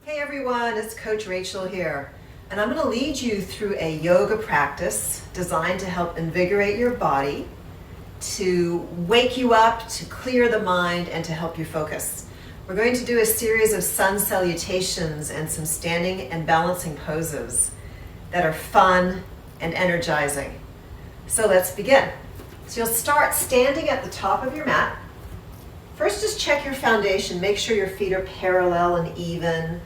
Hey everyone, it's Coach Rachael here, and I'm going to lead you through a yoga practice designed to help invigorate your body, to wake you up, to clear the mind, and to help you focus. We're going to do a series of sun salutations and some standing and balancing poses that are fun and energizing. So let's begin. So you'll start standing at the top of your mat. First, just check your foundation. Make sure your feet are parallel and even.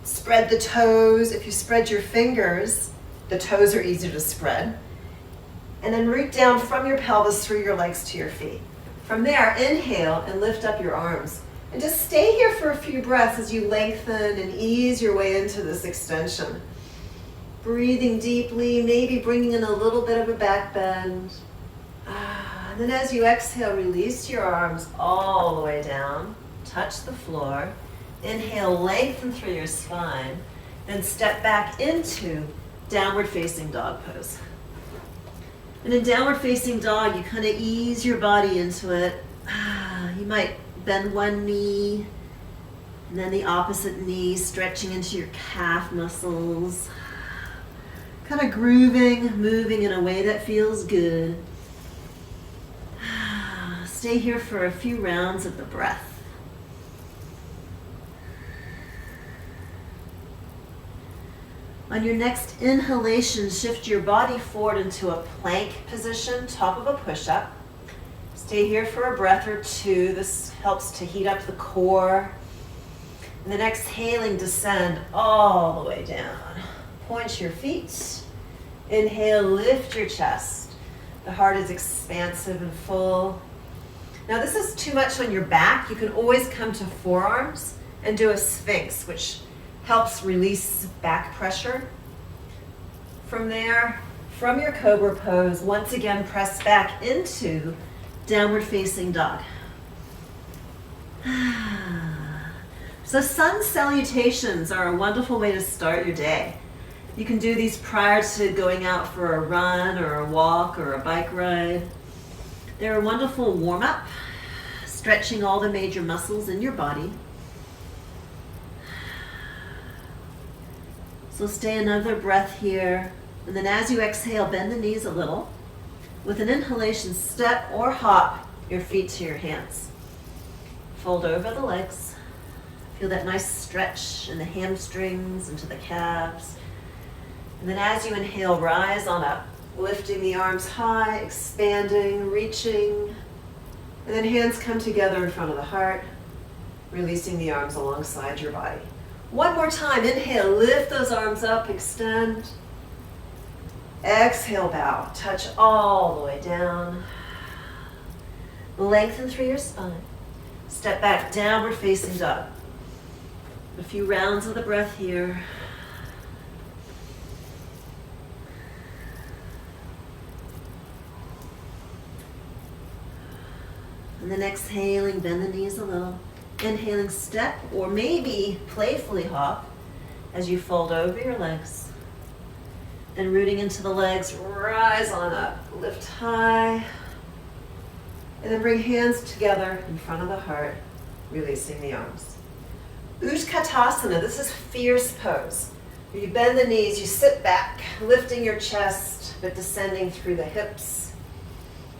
Spread the toes. If you spread your fingers, the toes are easier to spread. And then root down from your pelvis through your legs to your feet. From there, inhale and lift up your arms. And just stay here for a few breaths as you lengthen and ease your way into this extension. Breathing deeply, maybe bringing in a little bit of a back bend. And then as you exhale, release your arms all the way down. Touch the floor. Inhale, lengthen through your spine. Then step back into downward facing dog pose. And in downward facing dog, you kind of ease your body into it. You might bend one knee, and then the opposite knee, stretching into your calf muscles. Kind of grooving, moving in a way that feels good. Stay here for a few rounds of the breath. On your next inhalation, shift your body forward into a plank position, top of a push-up. Stay here for a breath or two. This helps to heat up the core. And then exhaling, descend all the way down. Point your feet. Inhale, lift your chest. The heart is expansive and full. Now this is too much on your back. You can always come to forearms and do a sphinx, which helps release back pressure. From there, from your cobra pose, once again press back into downward facing dog. So sun salutations are a wonderful way to start your day. You can do these prior to going out for a run or a walk or a bike ride. They're a wonderful warm-up, stretching all the major muscles in your body. So stay another breath here, and then as you exhale, bend the knees a little. With an inhalation, step or hop your feet to your hands. Fold over the legs. Feel that nice stretch in the hamstrings, into the calves. And then as you inhale, rise on up, lifting the arms high, expanding, reaching. And then hands come together in front of the heart, releasing the arms alongside your body. One more time, inhale, lift those arms up, extend. Exhale, bow, touch all the way down. Lengthen through your spine. Step back, downward facing dog. A few rounds of the breath here. And then exhaling, bend the knees a little. Inhaling, step or maybe playfully hop as you fold over your legs. Then rooting into the legs, rise on up, lift high. And then bring hands together in front of the heart, releasing the arms. Utkatasana, this is fierce pose. Where you bend the knees, you sit back, lifting your chest, but descending through the hips.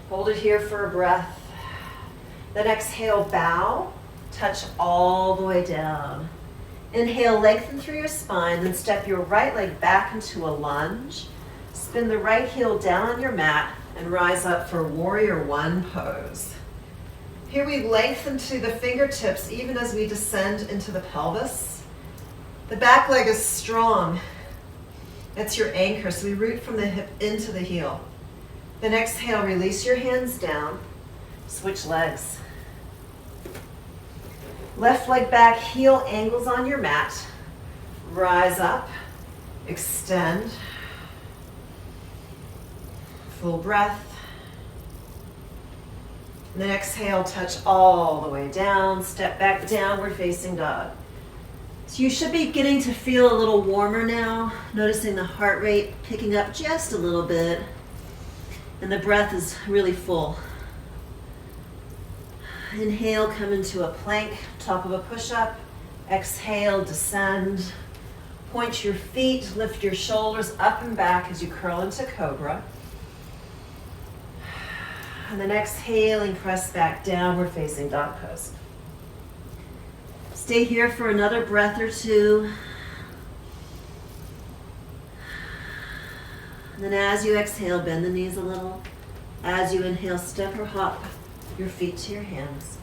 Hold it here for a breath. Then exhale, bow. Touch all the way down. Inhale, lengthen through your spine, then step your right leg back into a lunge. Spin the right heel down on your mat and rise up for Warrior One pose. Here we lengthen to the fingertips even as we descend into the pelvis. The back leg is strong. That's your anchor, so we root from the hip into the heel. Then exhale, release your hands down. Switch legs. Left leg back, heel angles on your mat. Rise up, extend. Full breath. And then exhale, touch all the way down. Step back, downward facing dog. So you should be getting to feel a little warmer now. Noticing the heart rate picking up just a little bit. And the breath is really full. Inhale, come into a plank, top of a push-up. Exhale, descend. Point your feet, lift your shoulders up and back as you curl into cobra. And then exhaling, press back, downward facing dog pose. Stay here for another breath or two. And then as you exhale, bend the knees a little. As you inhale, step or hop your feet to your hands.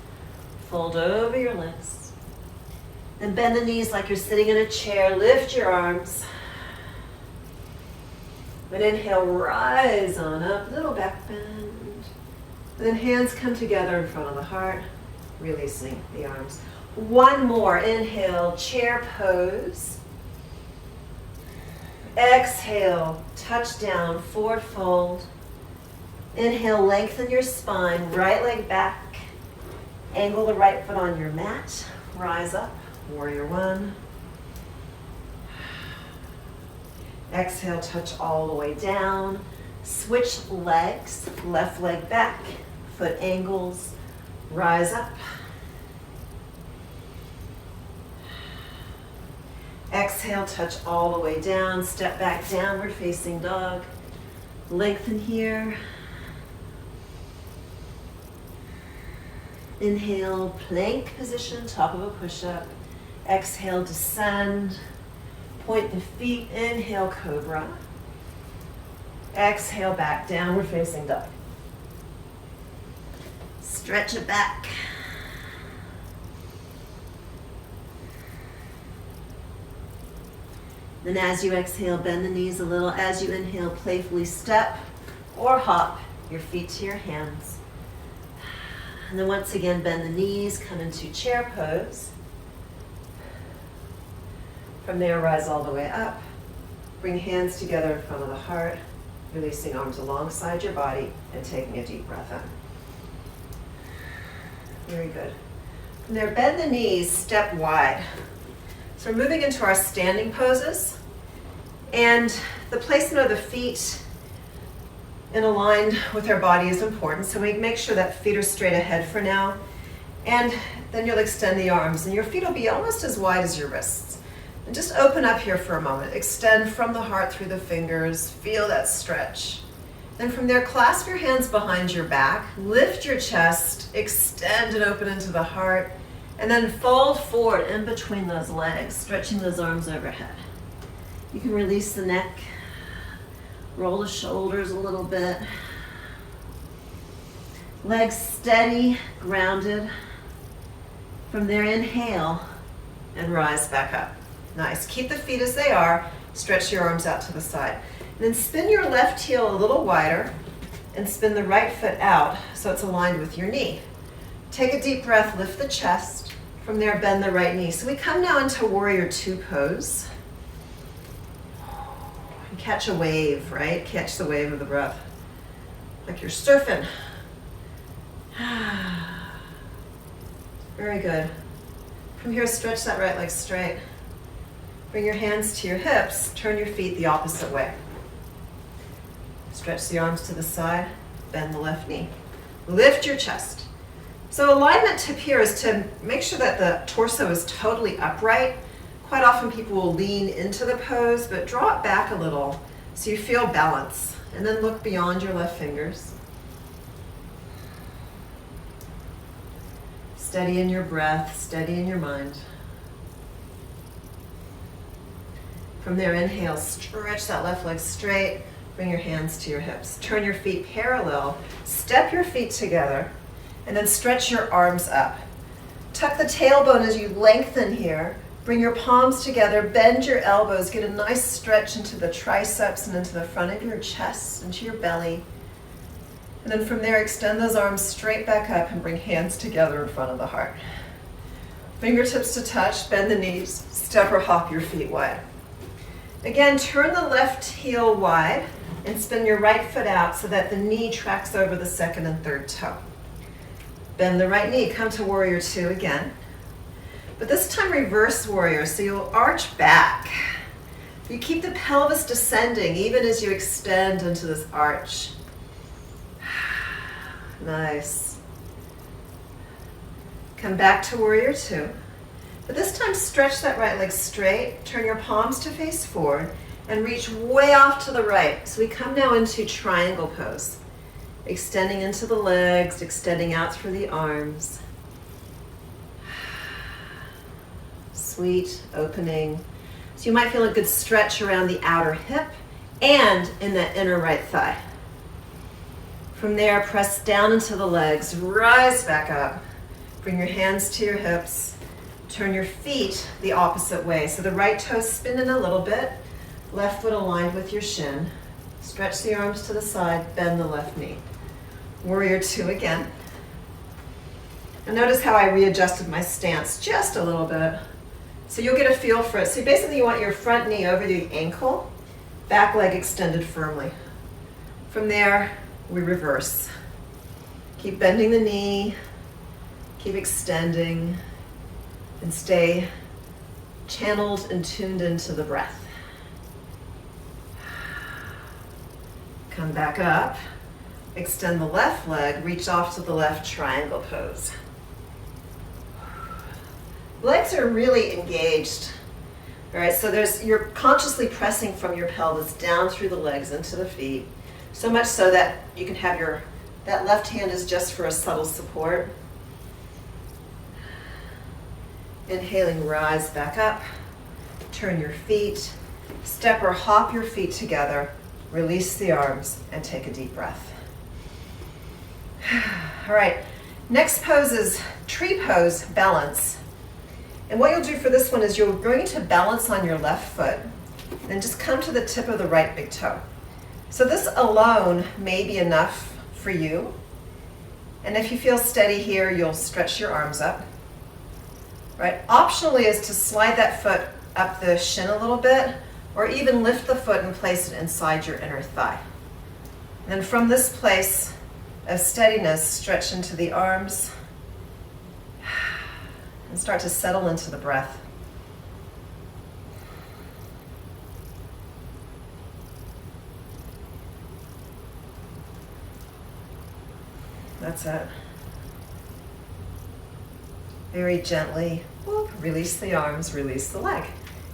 Fold over your legs. And bend the knees like you're sitting in a chair. Lift your arms. Then inhale, rise on up, little back bend. And then hands come together in front of the heart, releasing the arms. One more, inhale, chair pose. Exhale, touch down, forward fold. Inhale, lengthen your spine, right leg back. Angle the right foot on your mat. Rise up, warrior one. Exhale, touch all the way down. Switch legs, left leg back, foot angles, rise up. Exhale, touch all the way down, step back, downward facing dog. Lengthen here. Inhale, plank position, top of a push-up. Exhale, descend. Point the feet, inhale, cobra. Exhale, back, downward facing dog. Stretch it back. Then as you exhale, bend the knees a little. As you inhale, playfully step or hop your feet to your hands. And then once again, bend the knees, come into chair pose. From there, rise all the way up. Bring hands together in front of the heart, releasing arms alongside your body and taking a deep breath in. Very good. From there, bend the knees, step wide. So we're moving into our standing poses, and the placement of the feet and aligned with our body is important. So we make sure that feet are straight ahead for now, and then you'll extend the arms, and your feet will be almost as wide as your wrists. And just open up here for a moment. Extend from the heart through the fingers. Feel that stretch. Then from there, clasp your hands behind your back, lift your chest, extend and open into the heart. And then fold forward in between those legs, stretching those arms overhead. You can release the neck, roll the shoulders a little bit. Legs steady, grounded. From there, inhale and rise back up. Nice. Keep the feet as they are. Stretch your arms out to the side. And then spin your left heel a little wider and spin the right foot out so it's aligned with your knee. Take a deep breath, lift the chest. From there, bend the right knee. So we come now into warrior two pose. And catch a wave, right? Catch the wave of the breath. Like you're surfing. Very good. From here, stretch that right leg straight. Bring your hands to your hips. Turn your feet the opposite way. Stretch the arms to the side. Bend the left knee. Lift your chest. So alignment tip here is to make sure that the torso is totally upright. Quite often people will lean into the pose, but draw it back a little so you feel balance. And then look beyond your left fingers. Steady in your breath, steady in your mind. From there, inhale, stretch that left leg straight. Bring your hands to your hips. Turn your feet parallel. Step your feet together. And then stretch your arms up. Tuck the tailbone as you lengthen here. Bring your palms together, bend your elbows, get a nice stretch into the triceps and into the front of your chest, into your belly. And then from there, extend those arms straight back up and bring hands together in front of the heart. Fingertips to touch, bend the knees, step or hop your feet wide. Again, turn the left heel wide and spin your right foot out so that the knee tracks over the second and third toe. Bend the right knee, come to warrior two again. But this time reverse warrior, so you'll arch back. You keep the pelvis descending even as you extend into this arch. Nice. Come back to warrior two. But this time, stretch that right leg straight, turn your palms to face forward, and reach way off to the right. So we come now into triangle pose. Extending into the legs, extending out through the arms. Sweet opening. So you might feel a good stretch around the outer hip and in that inner right thigh. From there, press down into the legs, rise back up. Bring your hands to your hips. Turn your feet the opposite way. So the right toes spin in a little bit, left foot aligned with your shin. Stretch the arms to the side, bend the left knee. Warrior two again. And notice how I readjusted my stance just a little bit. So you'll get a feel for it. So basically you want your front knee over the ankle, back leg extended firmly. From there, we reverse. Keep bending the knee, keep extending, and stay channeled and tuned into the breath. Come back up, extend the left leg, reach off to the left triangle pose. Legs are really engaged. All right, so you're consciously pressing from your pelvis down through the legs into the feet, so much so that you can have that left hand is just for a subtle support. Inhaling, rise back up, turn your feet, step or hop your feet together, release the arms, and take a deep breath. All right, next pose is tree pose, balance. And what you'll do for this one is you're going to balance on your left foot and just come to the tip of the right big toe. So this alone may be enough for you. And if you feel steady here, you'll stretch your arms up. Right? Optionally is to slide that foot up the shin a little bit, or even lift the foot and place it inside your inner thigh. And then from this place of steadiness, stretch into the arms and start to settle into the breath. That's it. Very gently, whoop, release the arms, release the leg.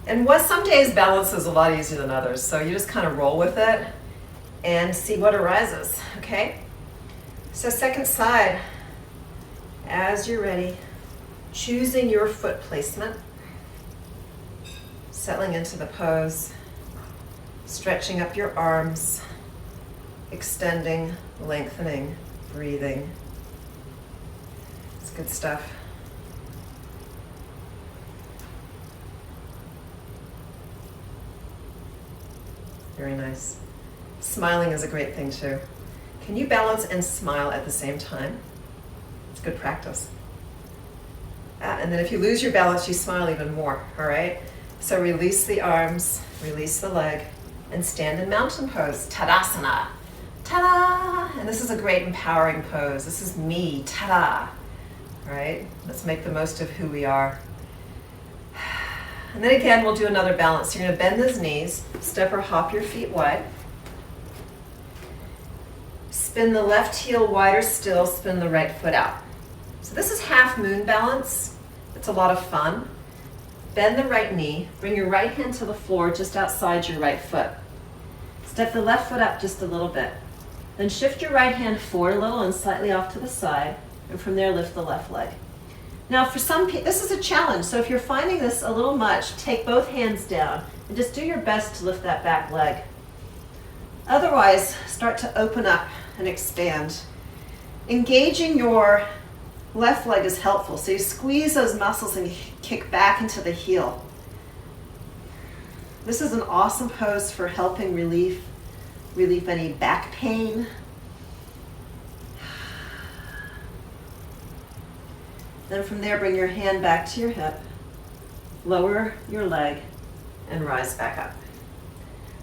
And some days balance is a lot easier than others, so you just kind of roll with it and see what arises, okay? So second side, as you're ready, choosing your foot placement, settling into the pose, stretching up your arms, extending, lengthening, breathing. It's good stuff. Very nice. Smiling is a great thing too. Can you balance and smile at the same time? It's good practice. And then if you lose your balance, you smile even more, all right? So release the arms, release the leg, and stand in mountain pose, Tadasana. Ta-da! And this is a great empowering pose. This is me, ta-da. All right, let's make the most of who we are. And then again, we'll do another balance. You're gonna bend those knees, step or hop your feet wide. Spin the left heel wider still, spin the right foot out. So this is half moon balance. It's a lot of fun. Bend the right knee, bring your right hand to the floor just outside your right foot. Step the left foot up just a little bit. Then shift your right hand forward a little and slightly off to the side, and from there lift the left leg. Now for some people, this is a challenge, so if you're finding this a little much, take both hands down and just do your best to lift that back leg. Otherwise, start to open up and expand. Engaging your left leg is helpful, so you squeeze those muscles and kick back into the heel. This is an awesome pose for helping relieve any back pain. Then from there, bring your hand back to your hip, lower your leg, and rise back up.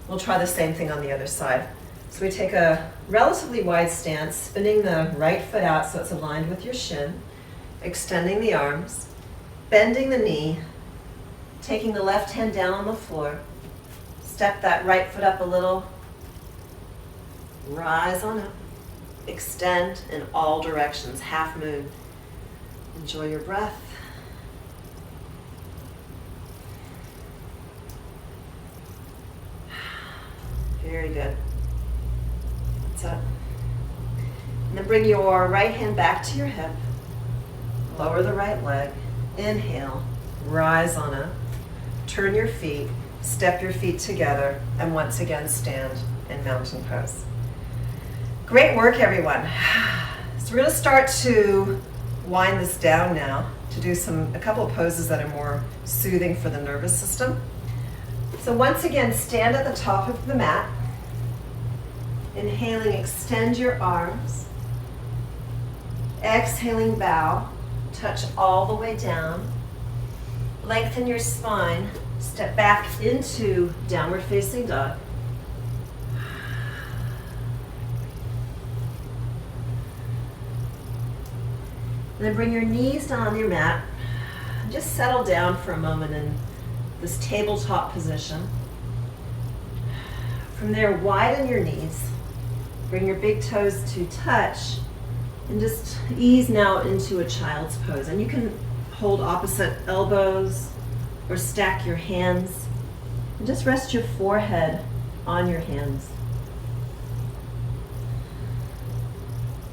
We'll try the same thing on the other side. So we take a relatively wide stance, spinning the right foot out so it's aligned with your shin, extending the arms, bending the knee, taking the left hand down on the floor, step that right foot up a little, rise on up, extend in all directions, half moon. Enjoy your breath. Very good. That's it. And then bring your right hand back to your hip. Lower the right leg. Inhale. Rise on up. Turn your feet. Step your feet together. And once again, stand in mountain pose. Great work, everyone. So we're going to start to wind this down now to do a couple of poses that are more soothing for the nervous system. So once again, stand at the top of the mat. Inhaling, extend your arms. Exhaling, bow. Touch all the way down. Lengthen your spine. Step back into downward facing dog. And then bring your knees down on your mat. Just settle down for a moment in this tabletop position. From there, widen your knees. Bring your big toes to touch. And just ease now into a child's pose. And you can hold opposite elbows or stack your hands. And just rest your forehead on your hands.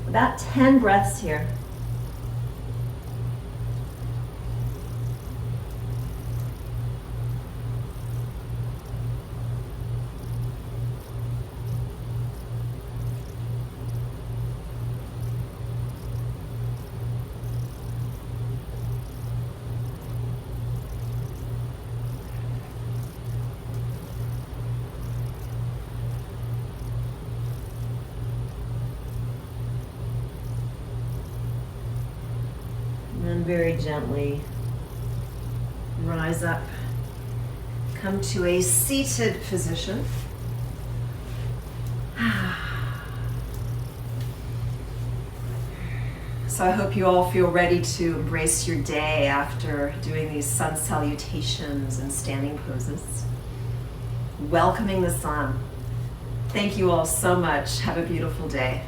About 10 breaths here. Very gently rise up, come to a seated position. So I hope you all feel ready to embrace your day after doing these sun salutations and standing poses. Welcoming the sun. Thank you all so much. Have a beautiful day.